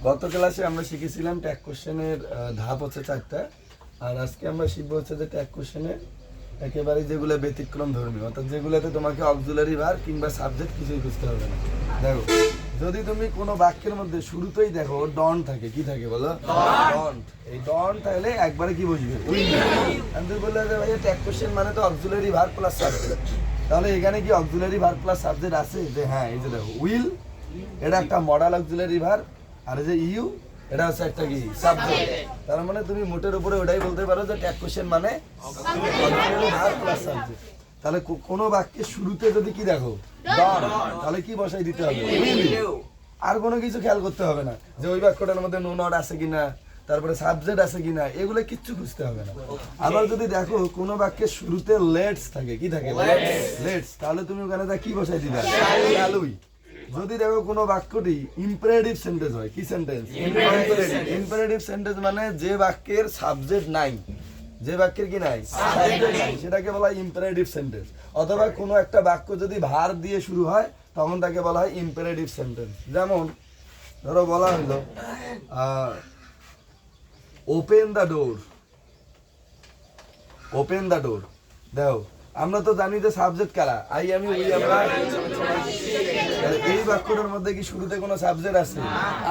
গত ক্লাসে আমরা শিখেছিলাম ট্যাগ কোশ্চেনের ধাপ হচ্ছে 4টা, আর আজকে আমরা শিখবো হচ্ছে যে ট্যাগ কোশ্চেনের একেবারে যেগুলো ব্যতিক্রম ধর্মী, অর্থাৎ যেগুলোতে তোমাকে অক্সিলারি ভার্ব কিংবা সাবজেক্ট কিছুই বুঝতে হবে না। দেখো, যদি তুমি কোনো বাক্যের মধ্যে শুরুতেই দেখো ডন থাকে, কি থাকে বলো? ডন। এই ডন তাহলে একবারে কি বুঝবে? উইল। আমি তুমি বললে যে ভাইয়া ট্যাগ কোশ্চেন মানে তো অক্সিলারি ভার্ব প্লাস সাবজেক্ট, তাহলে এখানে কি অক্সিলারি ভার্ব প্লাস সাবজেক্ট আছে? যে হ্যাঁ, এই যে দেখো উইল, এটা একটা মডাল অক্সিলারি ভার্ব, আর এই যে ইউ এটা হচ্ছে একটা কি সাবজেক্ট। তার মানে তুমি মোটের উপরে ওটাই বলতে পারো যে ট্যাগ কোশ্চেন মানে অক্সিলারি ভার্ব প্লাস সাবজেক্ট। তাহলে কোনো বাক্যের শুরুতে যদি কি দেখো ডন, তাহলে কি বসাই দিতে হবে? উইল। আর কোনো কিছু খেয়াল করতে হবে না যে ওই বাক্যটার মধ্যে নো নট আছে কিনা, তারপরে সাবজেক্ট আছে কিনা, এগুলো কিচ্ছু খুঁজতে হবে না। আবার যদি দেখো কোনো বাক্যের শুরুতে লেটস থাকে, কি থাকে? লেটস, তাহলে তুমি ওখানে কি বসাই দিবে? শ্যালই। যদি দেখো কোনো বাক্যটি ইম্পারেটিভ সেন্টেন্স হয়, কি সেন্টেন্স? ইম্পারেটিভ সেন্টেন্স মানে যে বাক্যের সাবজেক্ট নাই, যে বাক্যের কি নাই সাবজেক্ট নাই, সেটাকে বলা হয় ইম্পারেটিভ সেন্টেন্স। অথবা কোনো একটা বাক্য যদি ভার্ব দিয়ে শুরু হয় তখন তাকে বলা হয় ইম্পারেটিভ সেন্টেন্স। যেমন ধরো বলা হলো open the door, open the door. দেখো, আমরা তো জানি যে সাবজেক্ট কারা? আই, আমি, উই, আমরা। এই বাক্যটার মধ্যে কি শুরুতে কোনো সাবজেক্ট আছে?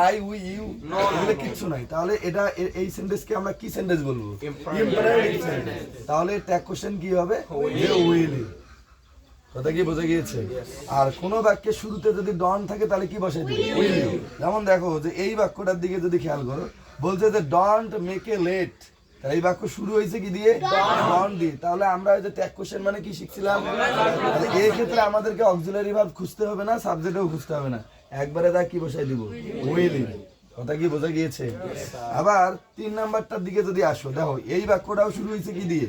আই, উই, ইউ, এগুলো কিচ্ছু নাই। তাহলে এটা এই সেন্টেন্সকে আমরা কি সেন্টেন্স বলবো? Imperative sentence. তাহলে ট্যাগ কোশ্চেন কি হবে? যে উইল। কথা কি বোঝা গিয়েছে? আর কোনো বাক্যের শুরুতে যদি ডন থাকে তাহলে কি বসাই দিবে? উইল। যেমন দেখো যে এই বাক্যটার দিকে যদি খেয়াল করো, বলছে যে ডোন্ট মেক এ লেট। এই বাক্য শুরু হয়েছে কি দিয়ে? ডন দিয়ে। তাহলে আমরা যে ট্যাগ কোশ্চেন মানে কি শিখছিলাম? এই ক্ষেত্রে আমাদেরকে অক্সিলারি ভার্ব খুঁজতে হবে না, সাবজেক্টও খুঁজতে হবে না, একবারে তা কি বসাই দিব? উইল। কথা কি বোঝা গিয়েছে? আবার 3 নাম্বারটার দিকে যদি আসো, দেখো এই বাক্যটাও শুরু হয়েছে কি দিয়ে?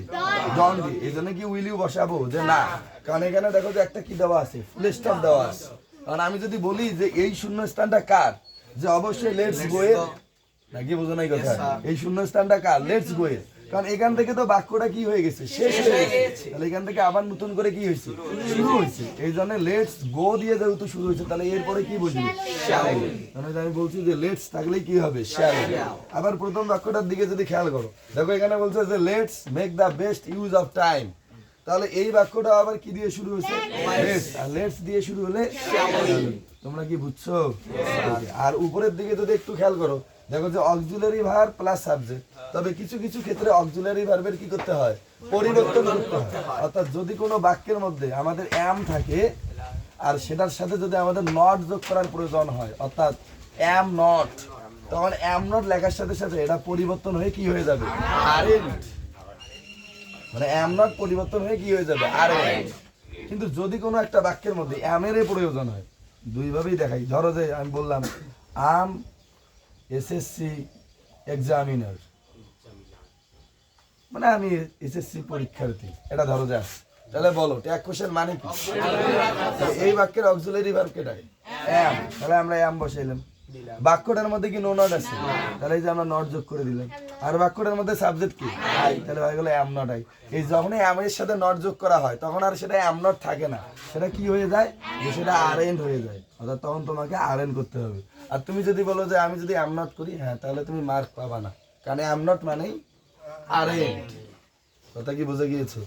ডন দিয়ে। এই জন্য কি উইলিও বসাবো? যে না, কারণ এখানে দেখো যে একটা কি দেওয়া আছে, ফুল স্টপ দেওয়া আছে। কারণ আমি যদি বলি যে এই শূন্যস্থানটা কার, যে অবশ্যই লেটস গো এর, নাকি বোঝো নাই কথা? এই শূন্যস্থানটা কার? লেটস গো এর। কারণ এখান থেকে তো বাক্যটা কি হয়ে গেছে? শেষ হয়ে গেছে। তাহলে এখান থেকে আবার নতুন করে কি হয়েছে? শুরু হয়েছে। এই জন্য লেটস গো দিয়ে যেহেতু শুরু হয়েছে, তাহলে এরপরে কি বলবি? শ্যাল। মানে আমি বলছি যে লেটস থাকলেই কি হবে? শ্যাল। আবার প্রথম বাক্যটার দিকে যদি খেয়াল করো, দেখো এখানে বলছে যে let's make the best use of time. তাহলে এই বাক্যটা আবার কি দিয়ে শুরু হয়েছে? লেটস। আর লেটস দিয়ে শুরু হলে তোমরা কি বুঝছো? আর উপরের দিকে যদি একটু খেয়াল করো, দেখো যে অক্সিলারি ভার্ব প্লাস সাবজেক্ট। তবে কিছু কিছু ক্ষেত্রে অক্সিলারি ভার্বের কি করতে হয়? পরিবর্তন করতে হয়। অর্থাৎ যদি কোনো বাক্যের মধ্যে আমাদের অ্যাম থাকে আর সেটার সাথে যদি আমাদের নট যোগ করার প্রয়োজন হয়, অর্থাৎ অ্যাম নট, তখন অ্যাম নট লেখার সাথে সাথে এটা পরিবর্তন হয়ে কি হয়ে যাবে? আরএন্ট। মানে অ্যাম নট পরিবর্তন হয়ে কি হয়ে যাবে? আরএন্ট। কিন্তু যদি কোনো একটা বাক্যের মধ্যে অ্যামের প্রয়োজন হয়, দুইভাবেই দেখাই। ধরো যে আমি বললাম আম এসএসসি এক্সামিনার, মানে আমি এসএসসি পরীক্ষার্থী, এটা ধরো যা। তাহলে বলো ট্যাগ কোশ্চেন মানে কি? এই বাক্যের অক্সিলারি ভার্ব কেটা? অ্যাম। তাহলে আমরা অ্যাম বসাইলাম। বাক্যটার মধ্যে কি নো নট আছে? তাহলে এই যে আমরা নট যোগ করে দিলাম। আর বাক্যটার মধ্যে সাবজেক্ট কি? আই। তাহলে হয়ে গেল অ্যাম নট আই। এই যখনই অ্যামের সাথে নট যোগ করা হয় তখন আর সেটা অ্যাম নট থাকে না, সেটা কি হয়ে যায়? যে সেটা আরএন হয়ে যায়। অর্থাৎ তখন তোমাকে আরএন করতে হবে। আর তুমি যদি বলো যে আমি যদি অ্যাম নট করি, হ্যাঁ, তাহলে তুমি মার্ক পাবা না, কারণ অ্যাম নট মানেই আরএন। কথা কি বোঝা গিয়েছে?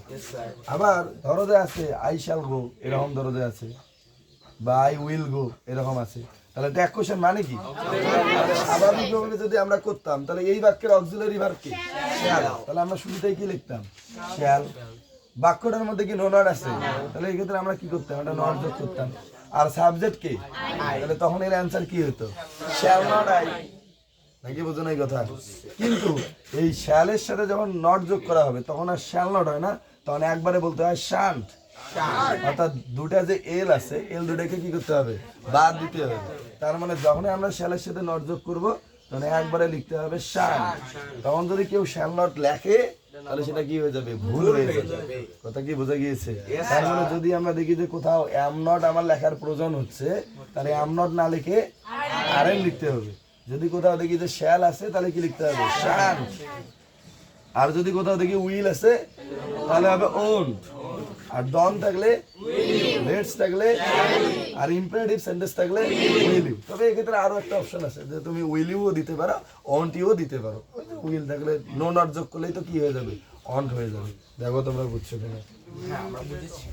আবার ধরো যে আছে আই শ্যাল গো, এরকম ধরো যে আছে, বা আই উইল গো, এরকম আছে। তাহলে ট্যাগ কোশ্চেন মানে কি? স্বাভাবিকভাবে যদি আমরা করতাম তাহলে এই বাক্যের অক্সিলারি ভার্ব কি? শ্যাল। তাহলে আমরা শুরুতেই কি লিখতাম? শ্যাল। বাক্যটার মধ্যে কি নো নট আছে? তাহলে এই ক্ষেত্রে আমরা কি করতাম? একটা নট যোগ করতাম। আর সাবজেক্ট কি? তাহলে তখন এর অ্যান্সার কি হতো? Shall not I. নাকি বোঝো না এই কথা? কিন্তু এই শ্যালের সাথে যখন নট যোগ করা হবে তখন আর শ্যাল নট হয় না, তখন একবারে বলতে হয় শান্ট। অর্থাৎ দুটা যে এল আছে, এল দুটাকে কি করতে হবে? বাদ দিতে হবে। তার মানে যখনই আমরা শ্যালের সাথে নট যোগ করবো তখন একবারে লিখতে হবে শান্ট। তখন যদি কেউ শ্যাল নট লেখে তাহলে সেটা কি হয়ে যাবে? ভুল হয়ে যাবে। কথা কি বোঝা গিয়েছে? তার মানে যদি আমরা দেখি যে কোথাও অ্যাম নট আমার লেখার প্রয়োজন হচ্ছে, তাহলে অ্যাম নট না লিখে আরএন লিখতে হবে। যদি কোথাও দেখি যে শ্যাল আছে তাহলে কি লিখতে হবে? শান্ট। আর যদি কোথাও দেখি উইল আছে তাহলে হবে ওন্ট। আর ডন থাকলে লেটস থাকলে আর ইম্পারেটিভ সেন্টেন্স থাকলে উইল ইউ। তবে এক্ষেত্রে আরো একটা অপশন আছে যে তুমি উইল ইউও দিতে পারো, অন্ট ইউও দিতে পারো। উইল থাকলে নো নট যোগ করলেই তো কি হয়ে যাবে, অন্ট হয়ে যাবে। দেখো তোমরা বুঝছো কিনা। হ্যাঁ আমরা বুঝেছি।